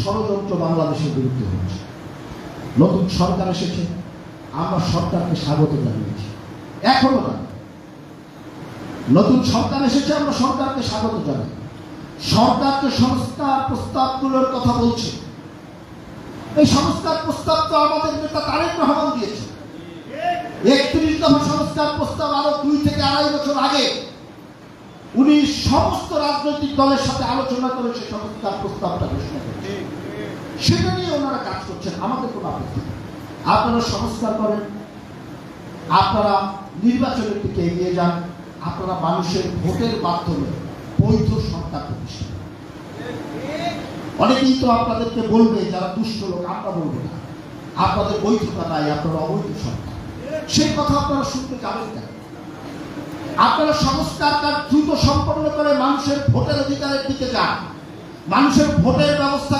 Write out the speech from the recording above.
ষড়যন্ত্র বাংলাদেশের বিরুদ্ধে হচ্ছে। নতুন সরকার এসেছে, আমরা সরকারকে স্বাগত জানিয়েছি, এখনো জানি। নতুন সরকার এসেছে, আমরা সরকারকে স্বাগত জানাই। সরকার যে সংস্কার প্রস্তাবগুলোর কথা বলছে, এই সংস্কার প্রস্তাব তো আমাদের নেতা তারেক রহমান দিয়েছে। 31 দফা সংস্কার প্রস্তাব আরো 2 থেকে 2.5 বছর আগে উনি সমস্ত রাজনৈতিক দলের সাথে আলোচনা করে সেই সংস্কার প্রস্তাবটা ঘোষণা করেছেন। সেটা নিয়ে ওনারা কাজ করছেন, আমাদের কোনো আপত্তি নেই। আপনারা সংস্কার করেন, আপনারা নির্বাচনের দিকে এগিয়ে যান, আপনারা মানুষের ভোটের মাধ্যমে বৈধ সরকার প্রতিষ্ঠা। অনেকেই তো আপনাদেরকে বলবে, যারা দুষ্ট লোক, আমরা বলবো না আপনাদের বৈধতা নাই, আপনারা অবৈধ সরকার। সেই কথা আপনারা শুনতে যাবেন না। আপনারা সংস্কার কাজ দ্রুত সম্পন্ন করে মানুষের ভোটের অধিকারের দিকে যান, মানুষের ভোটের ব্যবস্থা